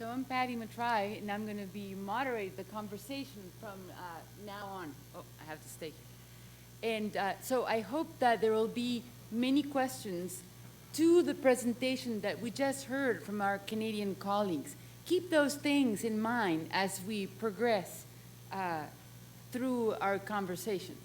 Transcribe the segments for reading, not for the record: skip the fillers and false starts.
So I'm Paty Matrai, and I'm going to be moderate the conversation from now on. Oh, I have to stay here. And so I hope that there will be many questions to the presentation that we just heard from our Canadian colleagues. Keep those things in mind as we progress through our conversation.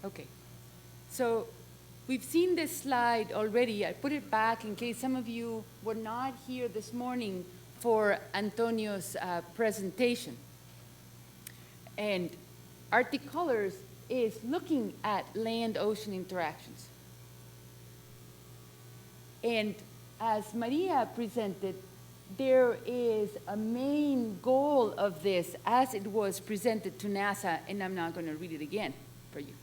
Okay, so we've seen this slide already. I put it back in case some of you were not here this morning for Antonio's presentation. And Arctic Colors is looking at land-ocean interactions. And as Maria presented, there is a main goal of this as it was presented to NASA, and I'm not going to read it again for you.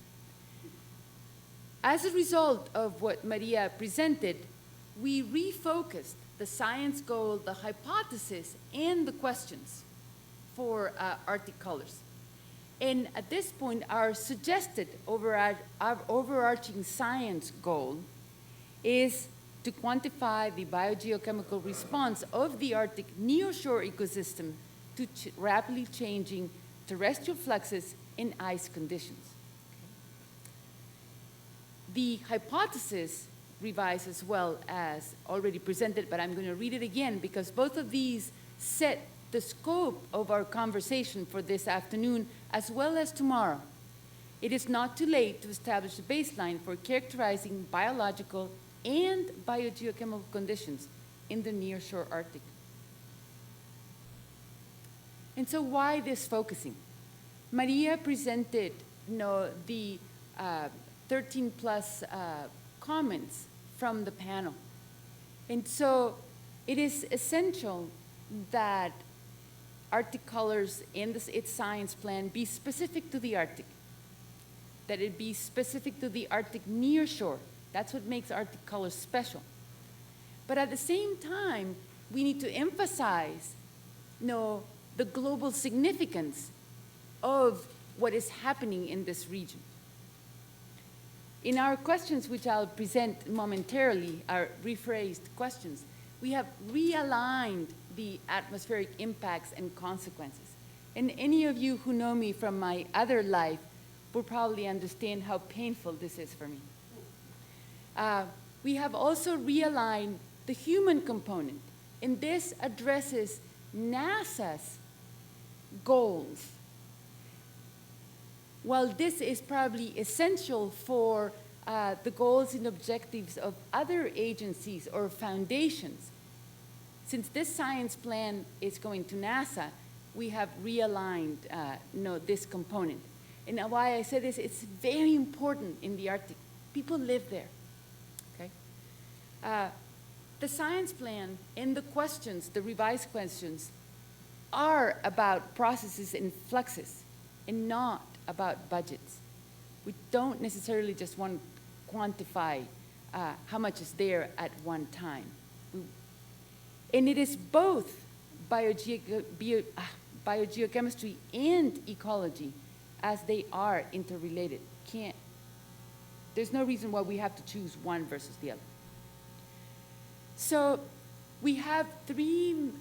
As a result of what Maria presented, we refocused the science goal, the hypothesis, and the questions for Arctic Colors. And at this point, our suggested overarching science goal is to quantify the biogeochemical response of the Arctic nearshore ecosystem to rapidly changing terrestrial fluxes and ice conditions. The hypothesis revised as well as already presented, but I'm going to read it again because both of these set the scope of our conversation for this afternoon as well as tomorrow. It is not too late to establish a baseline for characterizing biological and biogeochemical conditions in the nearshore Arctic. And so why this focusing? Maria presented the 13 plus comments from the panel. And so it is essential that Arctic Colors and its science plan be specific to the Arctic, that it be specific to the Arctic nearshore. That's what makes Arctic Colors special. But at the same time, we need to emphasize the global significance of what is happening in this region. In our questions, which I'll present momentarily, our rephrased questions, we have realigned the atmospheric impacts and consequences. And any of you who know me from my other life will probably understand how painful this is for me. We have also realigned the human component, and this addresses NASA's goals. While this is probably essential for the goals and objectives of other agencies or foundations, since this science plan is going to NASA, we have realigned this component. And why I say this, it's very important in the Arctic. People live there, okay? The science plan and the questions, the revised questions, are about processes and fluxes and not about budgets. We don't necessarily just want to quantify how much is there at one time. And it is both biogeochemistry and ecology as they are interrelated. There's no reason why we have to choose one versus the other. So we have three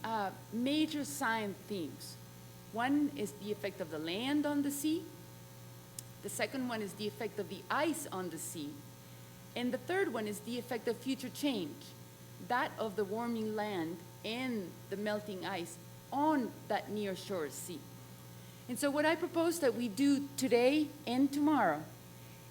major science themes. One is the effect of the land on the sea. The second one is the effect of the ice on the sea. And the third one is the effect of future change, that of the warming land and the melting ice on that nearshore sea. And so what I propose that we do today and tomorrow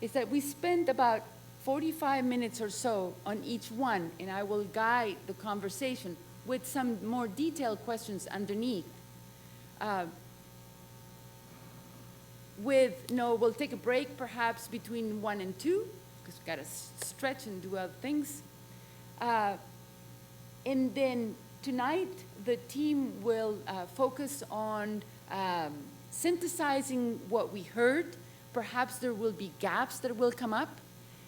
is that we spend about 45 minutes or so on each one, and I will guide the conversation with some more detailed questions underneath. We'll take a break perhaps between 1 and 2, because we've got to stretch and do other things. And then tonight, the team will focus on synthesizing what we heard. Perhaps there will be gaps that will come up,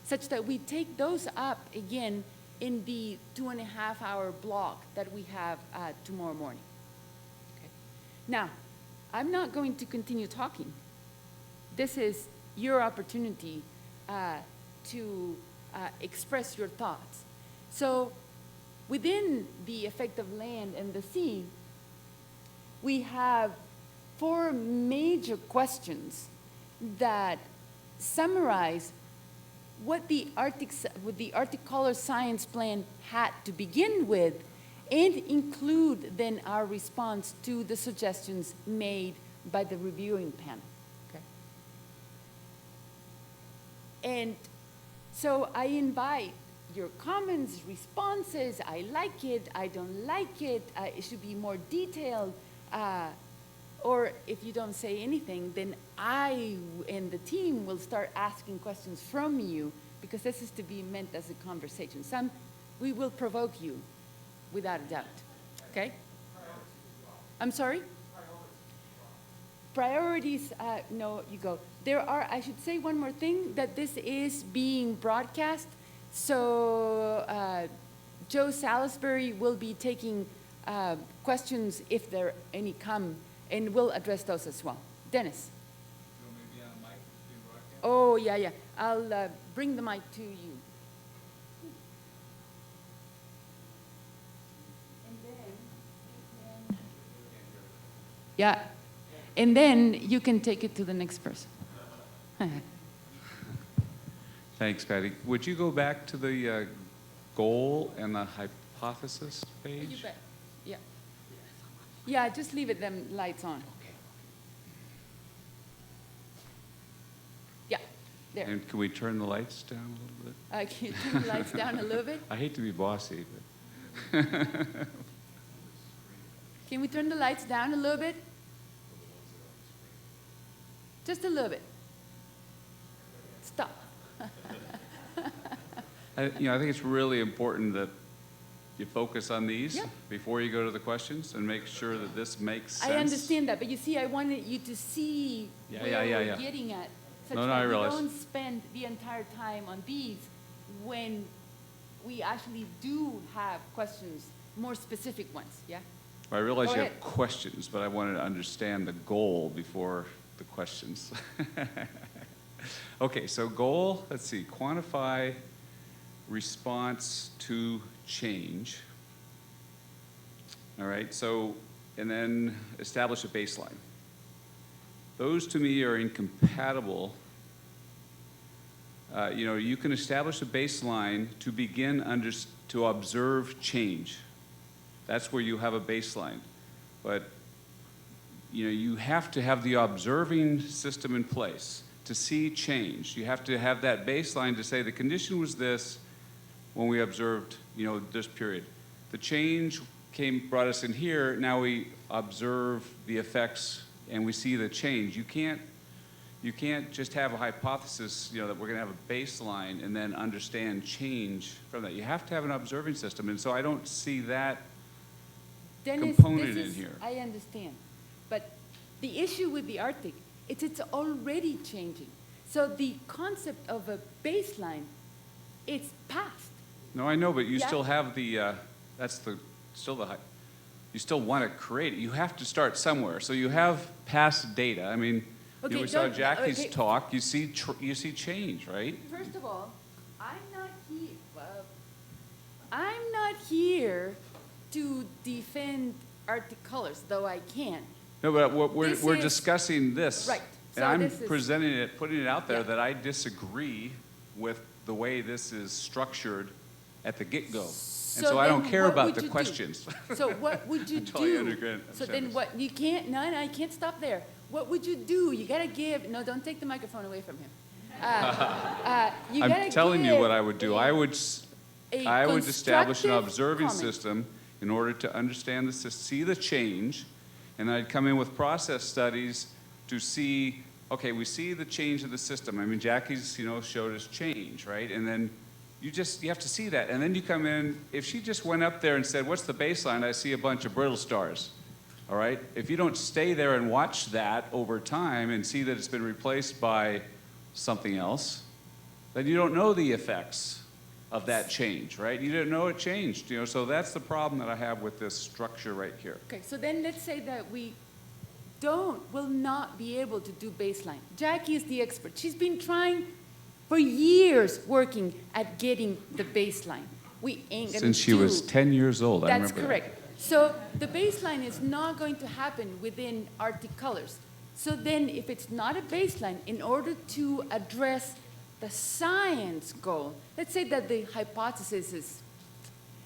such that we take those up again in the 2.5-hour block that we have tomorrow morning. Okay. Now, I'm not going to continue talking. This is your opportunity to express your thoughts. So within the effect of land and the sea, we have 4 major questions that summarize what the Arctic Color Science Plan had to begin with, and include then our response to the suggestions made by the reviewing panel. Okay? And so I invite your comments, responses. I like it, I don't like it, it should be more detailed. Or if you don't say anything, then I and the team will start asking questions from you, because this is to be meant as a conversation. We will provoke you, without a doubt, okay? I'm sorry? Priorities, no, you go. There are, I should say one more thing, that this is being broadcast, so Joe Salisbury will be taking questions if there any come, and we'll address those as well. Dennis? You want me to be on a mic being broadcast? Oh, yeah, yeah. I'll bring the mic to you. And then you can... Yeah. And then you can take it to the next person. Thanks, Patty. Would you go back to the goal and the hypothesis page? You bet. Yeah. Yeah, just leave it, them lights on. Yeah, there. And can we turn the lights down a little bit? Can you turn the lights down a little bit? I hate to be bossy, but... Can we turn the lights down a little bit? Just a little bit. Stop. I think it's really important that you focus on these Yeah. before you go to the questions, and make sure that this makes sense. I understand that, but you see, I wanted you to see Yeah, where yeah, we're yeah. getting at, such No, that I we realize. don't spend the entire time on these when we actually do have questions, more specific ones, yeah? I realize Go you ahead. have questions, but I wanted to understand the goal before the questions. Okay, so goal, let's see, quantify response to change. All right, so, and then establish a baseline. Those to me are incompatible. You can establish a baseline to begin to observe change. That's where you have a baseline. But you have to have the observing system in place to see change. You have to have that baseline to say the condition was this when we observed, this period. The change brought us in here. Now we observe the effects and we see the change. You can't just have a hypothesis, that we're going to have a baseline and then understand change from that. You have to have an observing system, and so I don't see that Dennis, component this in is, here. I understand, but the issue with the Arctic, it's already changing. So the concept of a baseline, it's past. No, I know, but you Yeah. still have you still want to create it. You have to start somewhere. So you have past data. I mean, Okay, we saw don't- Jackie's okay. talk. You see change, right? First of all, I'm not here to defend Arctic colors, though I can. No, but we're This we're is- discussing this. Right. And So I'm this is- putting it out there Yeah. that I disagree with the way this is structured at the get-go. And so I don't then care what about would the you do? questions. So what would you Until I do? understand So then this. what, you can't, no, I can't stop there. What would you do? You gotta give, no, don't take the microphone away from him. You gotta I'm telling you give what I would do. I would establish an constructive observing comment. system in order to understand see the change, and I'd come in with process studies to see, okay, we see the change of the system. I mean, Jackie's, showed us change, right? And then you have to see that. And then you come in, if she just went up there and said, what's the baseline? I see a bunch of brittle stars, all right? If you don't stay there and watch that over time and see that it's been replaced by something else, then you don't know the effects of that change, right? You didn't know it changed, so that's the problem that I have with this structure right here. Okay, so then let's say that we will not be able to do baseline. Jackie is the expert. She's been trying for years working at getting the baseline. We ain't gonna Since she was 10 years old, I remember That's correct. So the baseline is not going to happen within Arctic colors. So then if it's not a baseline, in order to address the science goal, let's say that the hypothesis is,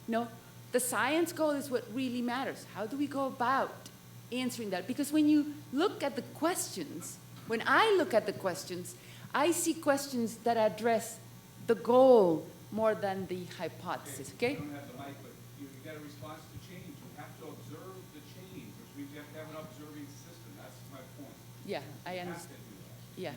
no, the science goal is what really matters. How do we go about answering that? Because when you look at the questions, when I look at the questions, I see questions that address the goal more than the hypothesis, okay? You don't have the mic, but you get a response to change. You have to observe the change, which means you have to have an observing system. That's my point. Yeah, I You have understand. to do that. Yeah.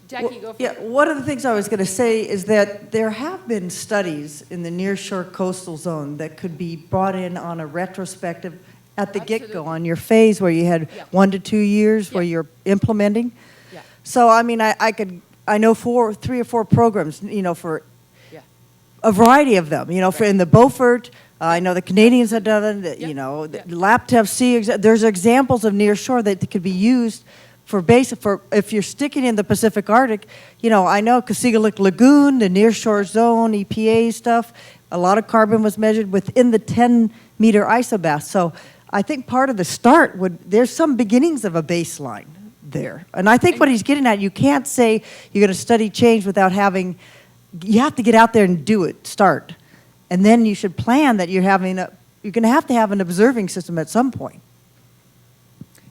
Jackie, go for Yeah, it. one of the things I was going to say is that there have been studies in the nearshore coastal zone that could be brought in on a retrospective at the get-go, Absolutely. on your phase where you had Yeah. 1 to 2 years where Yeah. you're implementing. Yeah. So, I mean, I know 3 or 4 programs, for Yeah. a variety of them, for in the Beaufort, I know the Canadians have done it, Yeah. the Yeah. LAPTEV C, there's examples of nearshore that could be used for if you're sticking in the Pacific Arctic, I know Kasigaluk Lagoon, the nearshore zone, EPA stuff, a lot of carbon was measured within the 10-meter isobath. So I think part of the start there's some beginnings of a baseline there. And I think what he's getting at, you can't say you're going to study change without you have to get out there and do it, start. And then you should plan that you're going to have an observing system at some point.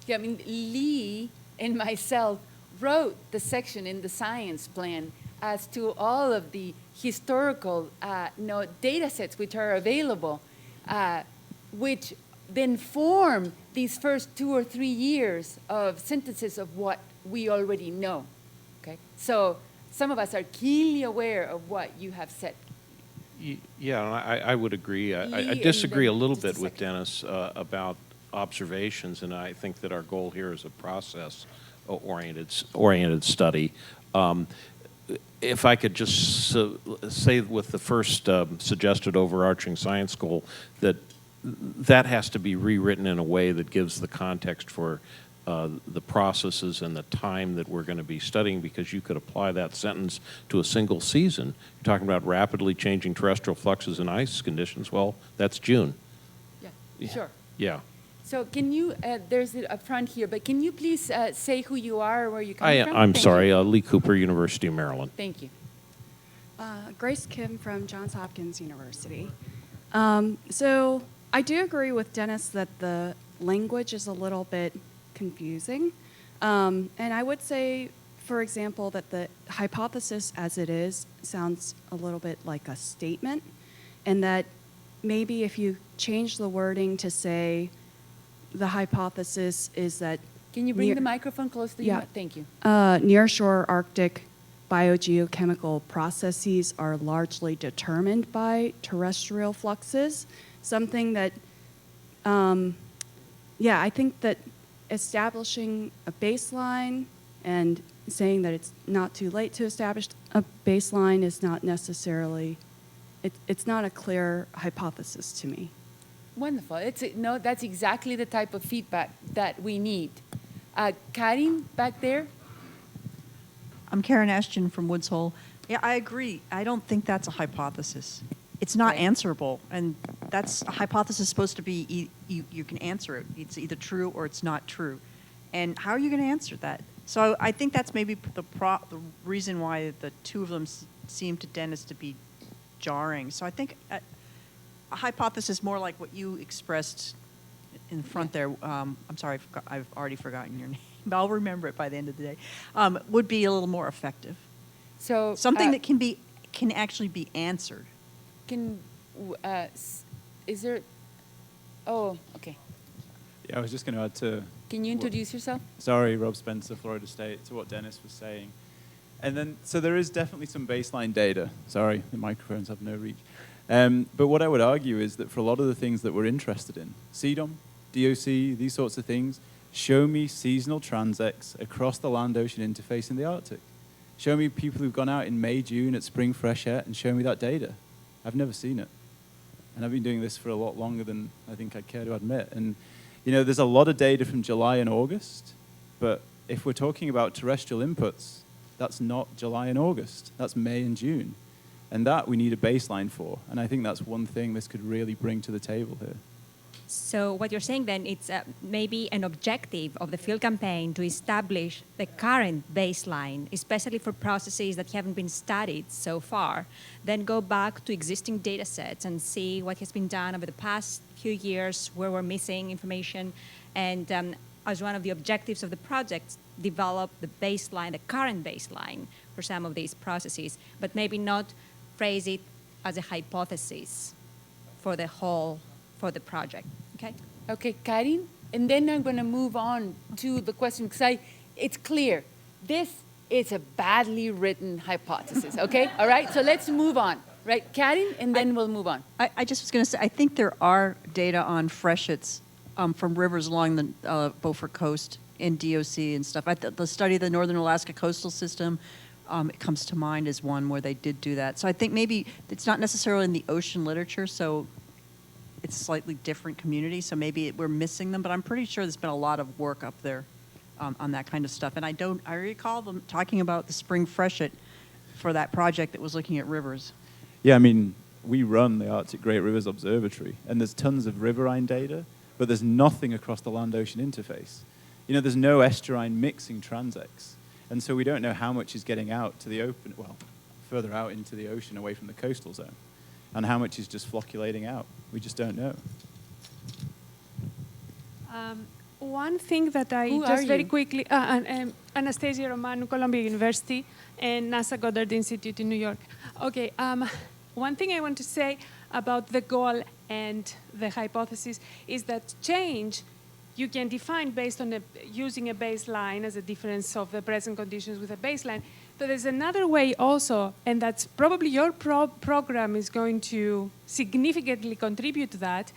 Yeah, I mean, Lee and myself wrote the section in the science plan as to all of the historical data sets which are available, which then form these first 2 or 3 years of synthesis of what we already know. Okay, so some of us are keenly aware of what you have said. Yeah, I would agree. I Lee, and disagree a then little just a bit with second. Dennis about observations, and I think that our goal here is a process-oriented study. If I could just say with the first suggested overarching science goal, that has to be rewritten in a way that gives the context for the processes and the time that we're going to be studying, because you could apply that sentence to a single season. You're talking about rapidly changing terrestrial fluxes and ice conditions. Well, that's June. Yeah, sure. Yeah. So can you, there's it up front here, but can you please say who you are or where you're coming from? I'm Thank sorry, you. Lee Cooper, University of Maryland. Thank you. Grace Kim from Johns Hopkins University. So I do agree with Dennis that the language is a little bit confusing. And I would say, for example, that the hypothesis as it is sounds a little bit like a statement, and that maybe if you change the wording to say the hypothesis is that Can you bring the microphone close to you? Yeah. Thank you. nearshore Arctic biogeochemical processes are largely determined by terrestrial fluxes, something that, I think that establishing a baseline and saying that it's not too late to establish a baseline is not necessarily, it's not a clear hypothesis to me. Wonderful. No, that's exactly the type of feedback that we need. Karin, back there? I'm Karen Ashton from Woods Hole. Yeah, I agree. I don't think that's a hypothesis. It's not Right. answerable, and that's a hypothesis supposed to be you can answer it. It's either true or it's not true. And how are you going to answer that? So I think that's maybe the reason why the two of them seem to Dennis to be jarring. So I think a hypothesis more like what you expressed in front there. I'm sorry, I've already forgotten your name, but I'll remember it by the end of the day. Would be a little more effective. So Something that can actually be answered. is there? Oh, okay. Yeah, I was just going to add to. Can you introduce yourself? Sorry, Rob Spencer, Florida State, to what Dennis was saying. And then, so there is definitely some baseline data. Sorry, the microphones have no reach. But what I would argue is that for a lot of the things that we're interested in, CDOM, DOC, these sorts of things, show me seasonal transects across the land-ocean interface in the Arctic. Show me people who've gone out in May, June at spring fresh air and show me that data. I've never seen it. And I've been doing this for a lot longer than I think I'd care to admit. And, there's a lot of data from July and August, but if we're talking about terrestrial inputs, that's not July and August. That's May and June. And that we need a baseline for. And I think that's one thing this could really bring to the table here. So what you're saying then, it's maybe an objective of the field campaign to establish the current baseline, especially for processes that haven't been studied so far, then go back to existing data sets and see what has been done over the past few years, where we're missing information, and as one of the objectives of the project, develop the baseline, the current baseline for some of these processes, but maybe not phrase it as a hypothesis for the whole, for the project, okay? Okay, Karin, and then I'm going to move on to the question, because it's clear, this is a badly written hypothesis, okay? All right, so let's move on, right? Karin, and then we'll move on. I just was going to say, I think there are data on freshets from rivers along the Beaufort Coast in DOC and stuff. The study of the Northern Alaska Coastal System, it comes to mind as one where they did do that. So I think maybe it's not necessarily in the ocean literature, so it's a slightly different community, so maybe we're missing them, but I'm pretty sure there's been a lot of work up there on that kind of stuff. And I recall them talking about the spring freshet for that project that was looking at rivers. Yeah, I mean, we run the Arctic Great Rivers Observatory, and there's tons of riverine data, but there's nothing across the land-ocean interface. You know, there's no estuarine mixing transects, and so we don't know how much is getting out to the open, well, further out into the ocean away from the coastal zone, and how much is just flocculating out. We just don't know. One thing that I Who just are very you? quickly, Anastasia Romanu, Columbia University, and NASA Goddard Institute in New York. Okay, one thing I want to say about the goal and the hypothesis is that change you can define based on using a baseline as a difference of the present conditions with a baseline. But there's another way also, and that's probably your program is going to significantly contribute to that,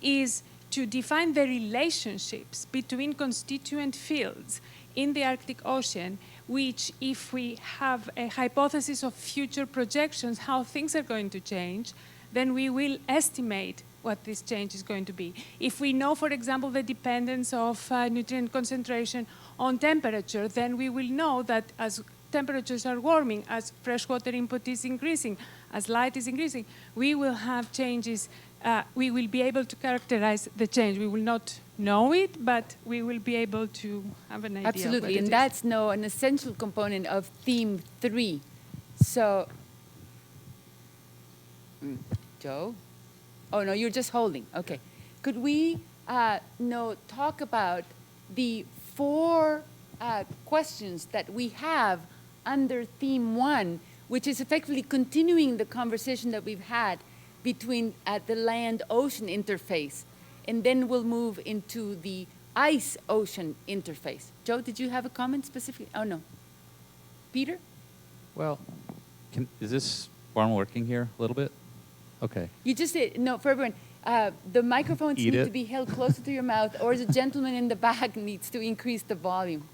is to define the relationships between constituent fields in the Arctic Ocean, which if we have a hypothesis of future projections, how things are going to change, then we will estimate what this change is going to be. If we know, for example, the dependence of nutrient concentration on temperature, then we will know that as temperatures are warming, as freshwater input is increasing, as light is increasing, we will have changes. We will be able to characterize the change. We will not know it, but we will be able to have an idea. Absolutely, and of what it is. that's an essential component of theme 3. So, Joe? Oh, no, you're just holding. Okay. Could we talk about the 4 questions that we have under theme 1, which is effectively continuing the conversation that we've had between the land-ocean interface, and then we'll move into the ice-ocean interface. Joe, did you have a comment specifically? Oh, no. Peter? Well, is this one working here a little bit? Okay. You just said, no, for everyone, the microphones Eat need it. to be held closer to your mouth, or the gentleman in the back needs to increase the volume.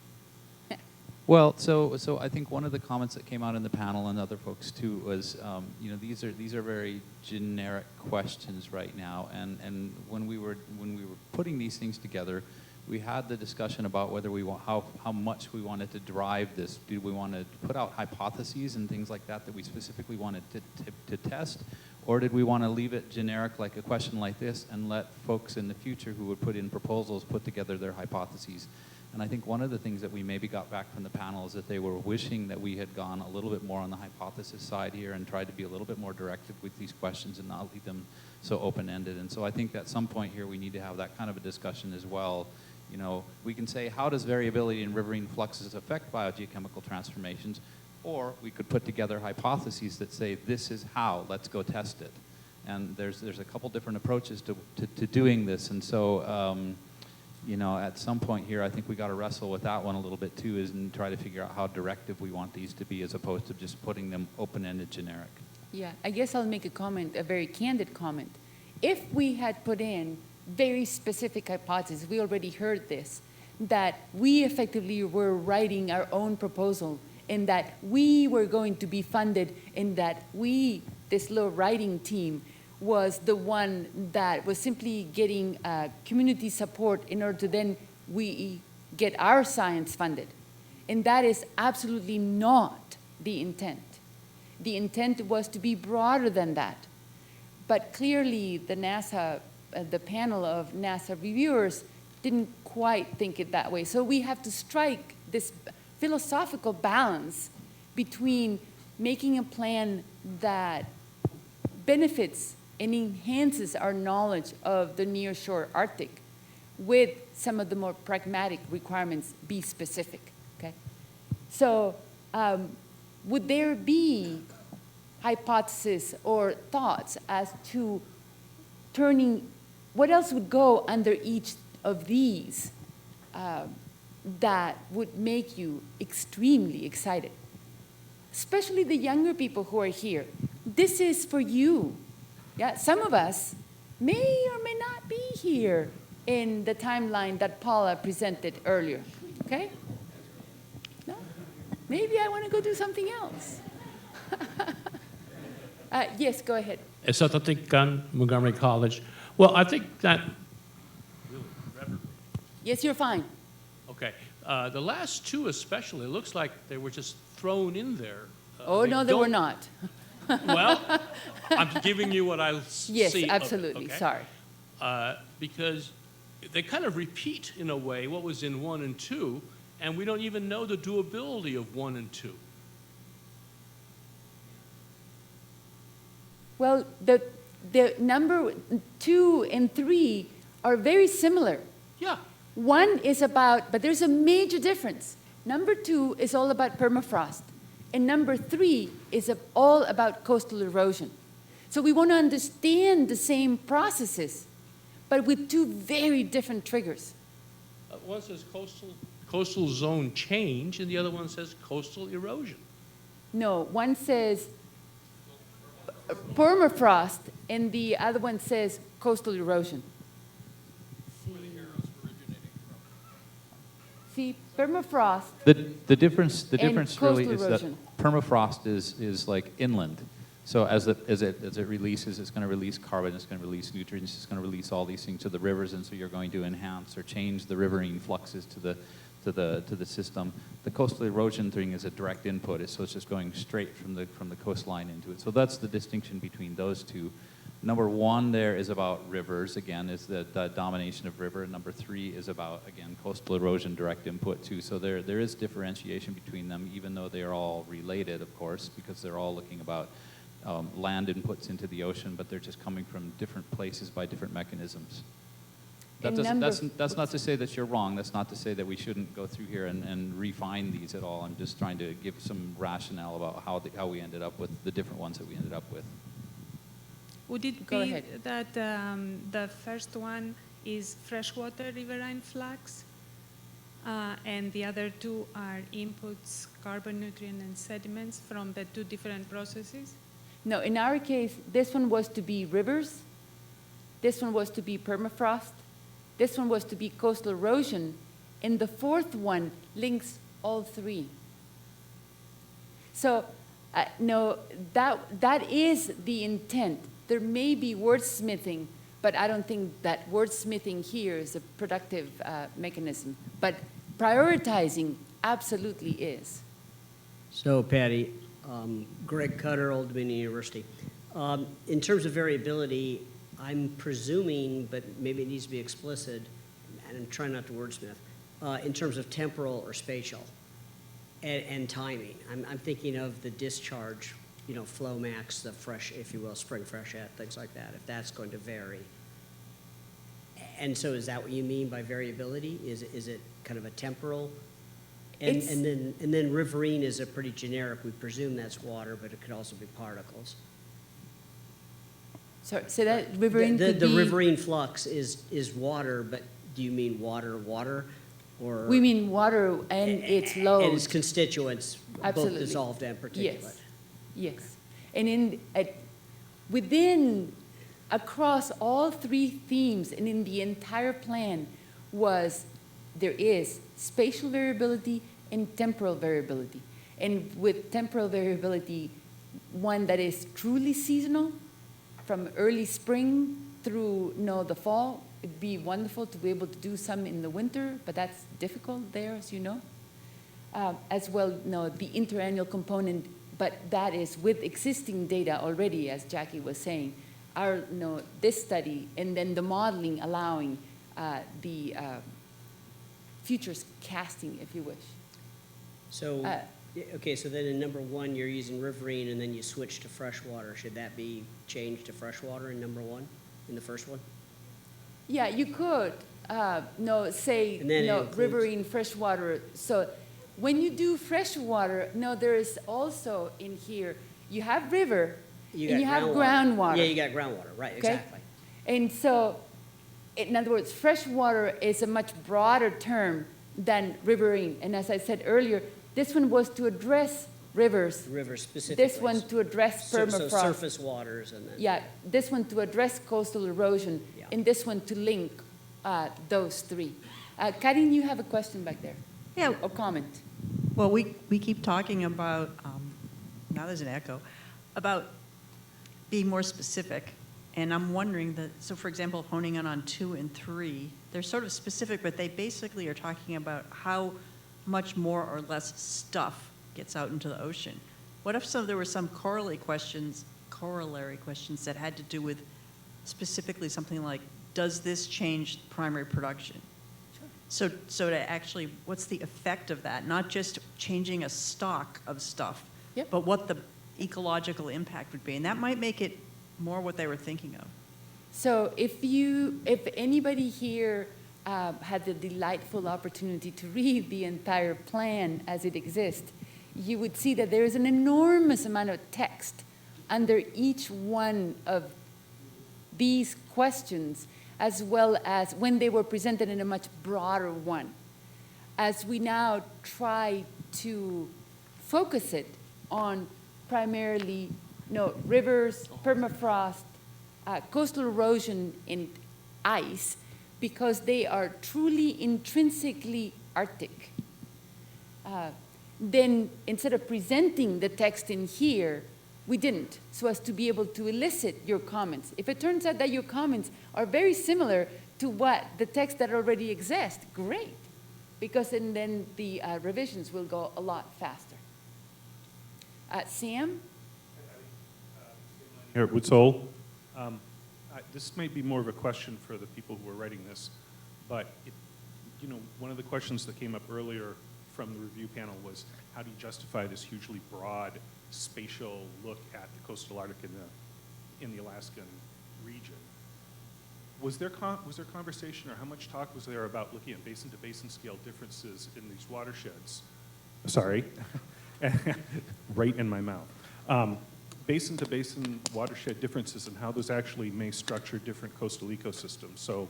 Well, so I think one of the comments that came out in the panel and other folks too was, these are very generic questions right now, and when we were putting these things together, we had the discussion about whether we want how much we wanted to drive this. Do we want to put out hypotheses and things like that we specifically wanted to test, or did we want to leave it generic like a question like this and let folks in the future who would put in proposals put together their hypotheses? And I think one of the things that we maybe got back from the panel is that they were wishing that we had gone a little bit more on the hypothesis side here and tried to be a little bit more directive with these questions and not leave them so open-ended. And so I think at some point here we need to have that kind of a discussion as well. You know, we can say, how does variability in riverine fluxes affect biogeochemical transformations? Or we could put together hypotheses that say, this is how, let's go test it. And there's a couple different approaches to doing this. And so, at some point here, I think we got to wrestle with that one a little bit too, and try to figure out how directive we want these to be as opposed to just putting them open-ended generic. Yeah, I guess I'll make a comment, a very candid comment. If we had put in very specific hypotheses, we already heard this, that we effectively were writing our own proposal, and that we were going to be funded, and that we, this little writing team, was the one that was simply getting community support in order to then we get our science funded. And that is absolutely not the intent. The intent was to be broader than that. But clearly, the panel of NASA reviewers didn't quite think it that way. So we have to strike this philosophical balance between making a plan that benefits and enhances our knowledge of the nearshore Arctic with some of the more pragmatic requirements be specific, okay? So would there be hypotheses or thoughts as to turning, what else would go under each of these that would make you extremely excited? Especially the younger people who are here. This is for you. Yeah, some of us may or may not be here in the timeline that Paula presented earlier, okay? No? Maybe I want to go do something else. Yes, go ahead. Esatatikan, Montgomery College. Well, I think that. Yes, you're fine. Okay. The last two especially, it looks like they were just thrown in there. Oh, no, they were not. Well, I'm giving you what I see. Yes, of it, absolutely, okay? sorry. Because they kind of repeat, in a way, what was in 1 and 2, and we don't even know the doability of 1 and 2. Well, the number 2 and 3 are very similar. Yeah. 1 is about, but there's a major difference. Number 2 is all about permafrost, and number 3 is all about coastal erosion. So we want to understand the same processes, but with 2 very different triggers. One says coastal zone change, and the other one says coastal erosion. No, one says permafrost, and the other one says coastal erosion. See, permafrost. The difference really coastal is erosion. that permafrost is like inland. So as it releases, it's going to release carbon, it's going to release nutrients, it's going to release all these things to the rivers, and so you're going to enhance or change the riverine fluxes to the system. The coastal erosion thing is a direct input, so it's just going straight from the coastline into it. So that's the distinction between those two. Number 1 there is about rivers, again, is the domination of river. Number 3 is about, again, coastal erosion direct input too. So there is differentiation between them, even though they are all related, of course, because they're all looking about land inputs into the ocean, but they're just coming from different places by different mechanisms. That's not to say that you're wrong. That's not to say that we shouldn't go through here and refine these at all. I'm just trying to give some rationale about how we ended up with the different ones that we ended up with. Would it Go be ahead. that the first one is freshwater riverine flux, and the other 2 are inputs, carbon, nutrient, and sediments from the 2 different processes? No, in our case, this one was to be rivers, this one was to be permafrost, this one was to be coastal erosion, and the 4th one links all 3. So, no, that is the intent. There may be wordsmithing, but I don't think that wordsmithing here is a productive mechanism. But prioritizing absolutely is. So, Patty, Greg Cutter, Old Dominion University. In terms of variability, I'm presuming, but maybe it needs to be explicit, and I'm trying not to wordsmith, in terms of temporal or spatial and timing. I'm thinking of the discharge, flow max, the fresh, if you will, spring freshet, things like that, if that's going to vary. And so is that what you mean by variability? Is it kind of a temporal? And then riverine is a pretty generic, we presume that's water, but it could also be particles. So that riverine The could be... riverine flux is water, but do you mean water, or? We mean water and its load. And its constituents, Absolutely. both dissolved and particulate. Yes. And across all 3 themes and in the entire plan there is spatial variability and temporal variability. And with temporal variability, one that is truly seasonal, from early spring through the fall, It'd be wonderful to be able to do some in the winter, but that's difficult there, as you know. As well, no, the interannual component, but that is with existing data already, as Jackie was saying. This study and then the modeling allowing the futures casting, if you wish. So, okay, so then in number one, you're using riverine and then you switch to freshwater. Should that be changed to freshwater in number one, in the first one? Yeah, you could, say, And then it includes- riverine freshwater. So when you do freshwater, there is also in here, you have river and you have groundwater. Yeah, you got groundwater, right, Okay? exactly. And so, in other words, freshwater is a much broader term than riverine. And as I said earlier, this one was to address rivers. River specifically. This one to address So permafrost. surface waters and then. Yeah, this one to address coastal erosion, Yeah. and this one to link those three. Karin, you have a question back there? Yeah. Or comment? Well, we keep talking about, now there's an echo, about being more specific. And I'm wondering that, so for example, honing in on 2 and 3, they're sort of specific, but they basically are talking about how much more or less stuff gets out into the ocean. What if there were some corollary questions that had to do with specifically something like, does this change primary production? Sure. So to actually, what's the effect of that? Not just changing a stock of stuff, Yep. but what the ecological impact would be. And that might make it more what they were thinking of. So if anybody here had the delightful opportunity to read the entire plan as it exists, you would see that there is an enormous amount of text under each one of these questions, as well as when they were presented in a much broader one. As we now try to focus it on primarily rivers, permafrost, coastal erosion, and ice, because they are truly intrinsically Arctic. Then instead of presenting the text in here, we didn't, so as to be able to elicit your comments. If it turns out that your comments are very similar to what the text that already exists, great, because then the revisions will go a lot faster. Sam? Here at Woods Hole. This may be more of a question for the people who are writing this, but one of the questions that came up earlier from the review panel was, how do you justify this hugely broad spatial look at the coastal Arctic in the Alaskan region? Was there conversation, or how much talk was there about looking at basin-to-basin scale differences in these watersheds? Sorry, right in my mouth. Basin-to-basin watershed differences and how those actually may structure different coastal ecosystems. So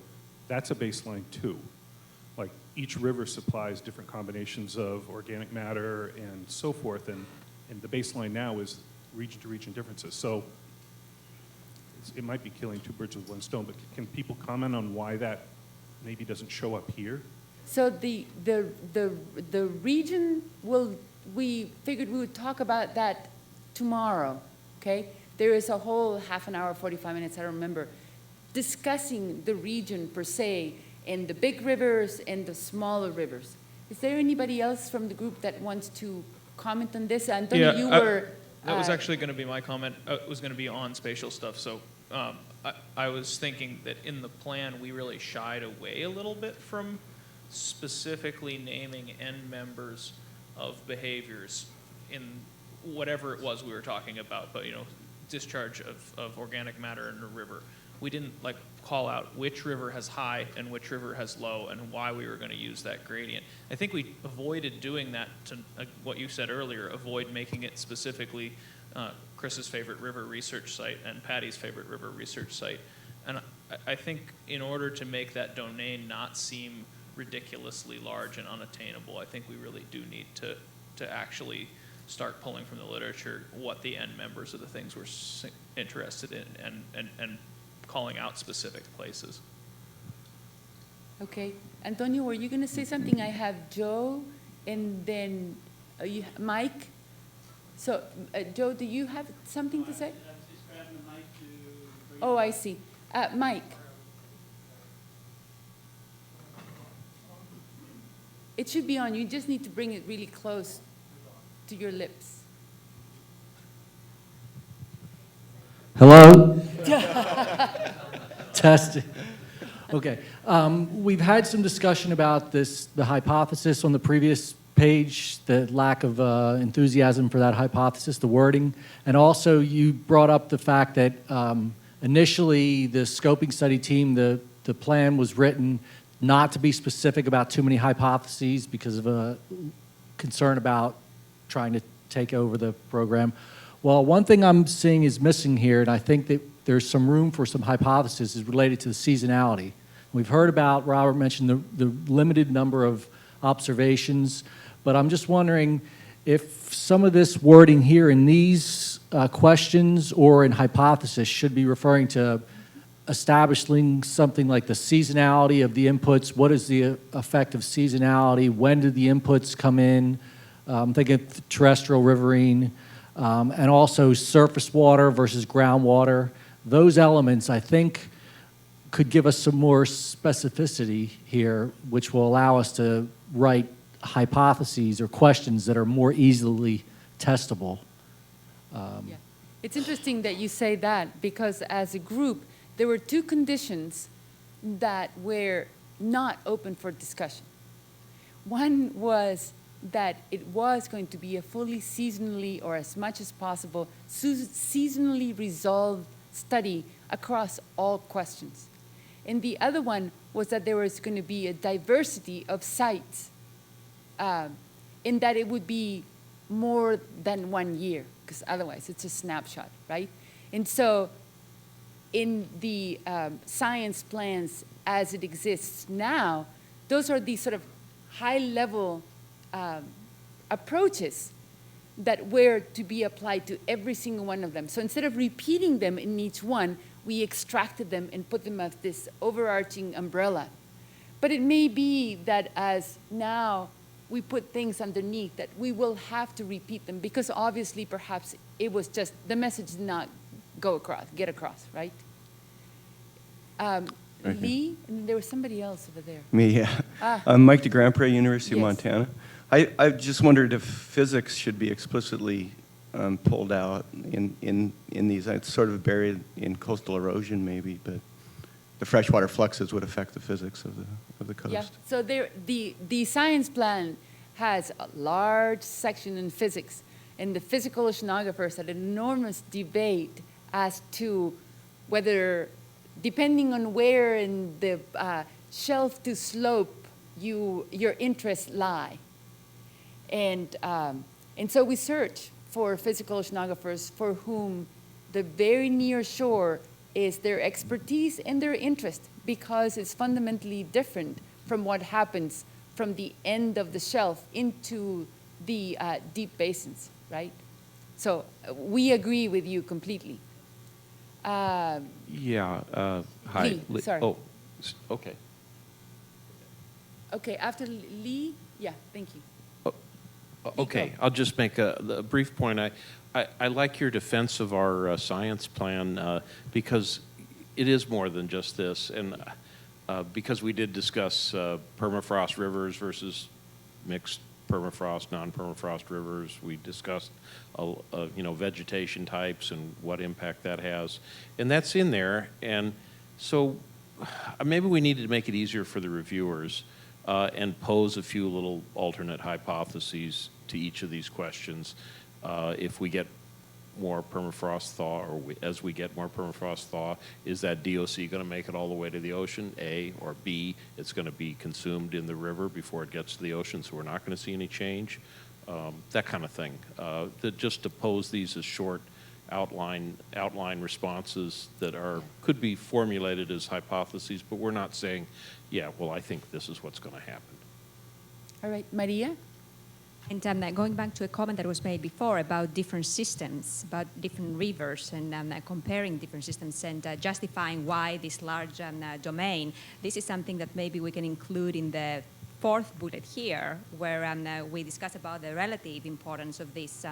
that's a baseline too. Like each river supplies different combinations of organic matter and so forth, and the baseline now is region-to-region differences. So it might be killing two birds with one stone, but can people comment on why that maybe doesn't show up here? So the region we figured we would talk about that tomorrow, okay? There is a whole half an hour, 45 minutes, I don't remember, discussing the region per se, and the big rivers and the smaller rivers. Is there anybody else from the group that wants to comment on this? Antonio, you were... That was actually going to be my comment. It was going to be on spatial stuff. So I was thinking that in the plan, we really shied away a little bit from specifically naming end members of behaviors in whatever it was we were talking about, but discharge of organic matter in a river. We didn't call out which river has high and which river has low and why we were going to use that gradient. I think we avoided doing that to what you said earlier, avoid making it specifically Chris's favorite river research site and Patty's favorite river research site. And I think in order to make that domain not seem ridiculously large and unattainable, I think we really do need to actually start pulling from the literature what the end members of the things we're interested in and calling out specific places. Okay. Antonio, were you going to say something? I have Joe and then Mike. So, Joe, do you have something to say? Oh, I see. Mike. It should be on. You just need to bring it really close to your lips. Hello? Testing. Okay. We've had some discussion about this, the hypothesis on the previous page, the lack of enthusiasm for that hypothesis, the wording. And also you brought up the fact that initially the scoping study team, the plan was written not to be specific about too many hypotheses because of a concern about trying to take over the program. Well, one thing I'm seeing is missing here, and I think that there's some room for some hypotheses, is related to the seasonality. We've heard about, Robert mentioned the limited number of observations, but I'm just wondering if some of this wording here in these questions or in hypothesis should be referring to establishing something like the seasonality of the inputs. What is the effect of seasonality? When did the inputs come in? I'm thinking of terrestrial riverine, and also surface water versus groundwater. Those elements, I think, could give us some more specificity here, which will allow us to write hypotheses or questions that are more easily testable. Yeah. It's interesting that you say that, because as a group, there were two conditions that were not open for discussion. One was that it was going to be a fully seasonally, or as much as possible, seasonally resolved study across all questions. And the other one was that there was going to be a diversity of sites, in that it would be more than 1 year, because otherwise it's a snapshot, right? And so in the science plans as it exists now, those are these sort of high-level approaches that were to be applied to every single one of them. So instead of repeating them in each one, we extracted them and put them as this overarching umbrella. But it may be that as now we put things underneath, that we will have to repeat them, because obviously perhaps it was just, the message did not get across, right? Lee, and there was somebody else over there. Me, yeah. I'm Mike DeGrandpre, University of Yes. Montana. I just wondered if physics should be explicitly pulled out in these. It's sort of buried in coastal erosion maybe, but the freshwater fluxes would affect the physics of the coast. Yeah, so the science plan has a large section in physics, and the physical oceanographers had an enormous debate as to whether, depending on where in the shelf to slope your interests lie. And so we search for physical oceanographers for whom the very near shore is their expertise and their interest, because it's fundamentally different from what happens from the end of the shelf into the deep basins, right? So we agree with you completely. Yeah, hi. Lee, sorry. Oh, okay. Okay, after Lee, yeah, thank you. Okay, I'll just make a brief point. I like your defense of our science plan because it is more than just this, and because we did discuss permafrost rivers versus mixed permafrost, non-permafrost rivers. We discussed, vegetation types and what impact that has, and that's in there. And so maybe we needed to make it easier for the reviewers and pose a few little alternate hypotheses to each of these questions. If we get more permafrost thaw, or as we get more permafrost thaw, is that DOC going to make it all the way to the ocean, A, or B, it's going to be consumed in the river before it gets to the ocean, so we're not going to see any change? That kind of thing. Just to pose these as short outline responses that could be formulated as hypotheses, but we're not saying, yeah, well, I think this is what's going to happen. All right, Maria? And going back to a comment that was made before about different systems, about different rivers, and comparing different systems and justifying why this large domain, this is something that maybe we can include in the fourth bullet here, where we discuss about the relative importance of these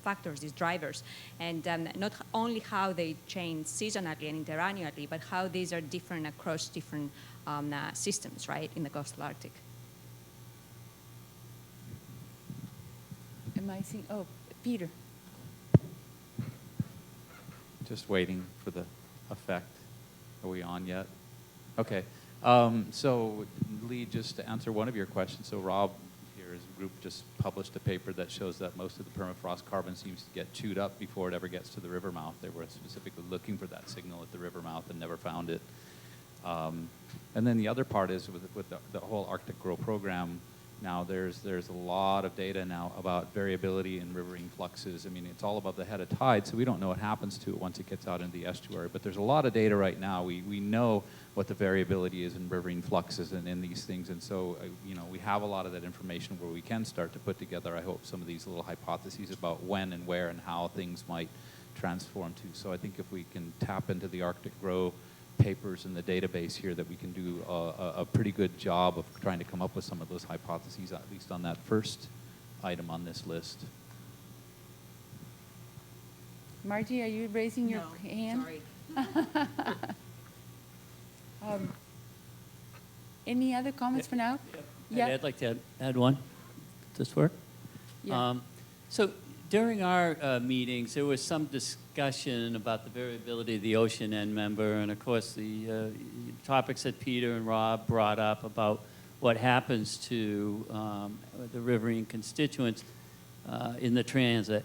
factors, these drivers, and not only how they change seasonally and interannually, but how these are different across different systems, right, in the coastal Arctic. Am I seeing, oh, Peter. Just waiting for the effect. Are we on yet? Okay. So, Lee, just to answer one of your questions, so Rob here, his group just published a paper that shows that most of the permafrost carbon seems to get chewed up before it ever gets to the river mouth. They were specifically looking for that signal at the river mouth and never found it. And then the other part is with the whole Arctic Grow program. Now there's a lot of data now about variability in riverine fluxes. I mean, it's all above the head of tide, so we don't know what happens to it once it gets out into the estuary. But there's a lot of data right now. We know what the variability is in riverine fluxes and in these things. And so, you know, we have a lot of that information where we can start to put together, I hope, some of these little hypotheses about when and where and how things might transform to. So I think if we can tap into the Arctic Grow papers in the database here, that we can do a pretty good job of trying to come up with some of those hypotheses, at least on that first item on this list. Margie, are you raising your hand? Sorry. Any other comments for now? Yeah. I'd like to add one. Does this work? Yeah. So during our meetings, there was some discussion about the variability of the ocean end member, and of course the topics that Peter and Rob brought up about what happens to the riverine constituents in the transit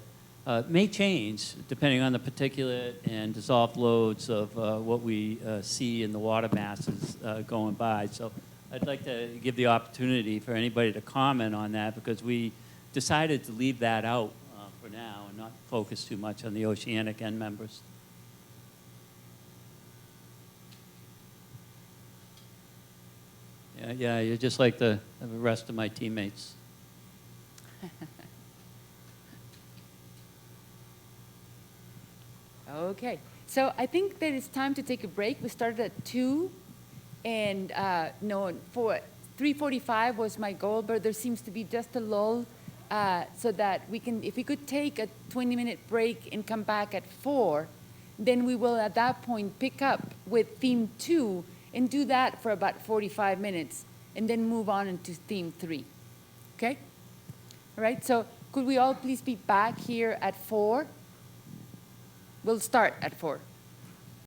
may change depending on the particulate and dissolved loads of what we see in the water masses going by. So I'd like to give the opportunity for anybody to comment on that, because we decided to leave that out for now and not focus too much on the oceanic end members. Yeah, you're just like the rest of my teammates. Okay, so I think that it's time to take a break. We started at 2, and no, for 3:45 was my goal, but there seems to be just a lull, so that we can, if we could take a 20-minute break and come back at 4, then we will at that point pick up with theme 2 and do that for about 45 minutes, and then move on into theme 3. Okay? All right, so could we all please be back here at 4? We'll start at 4.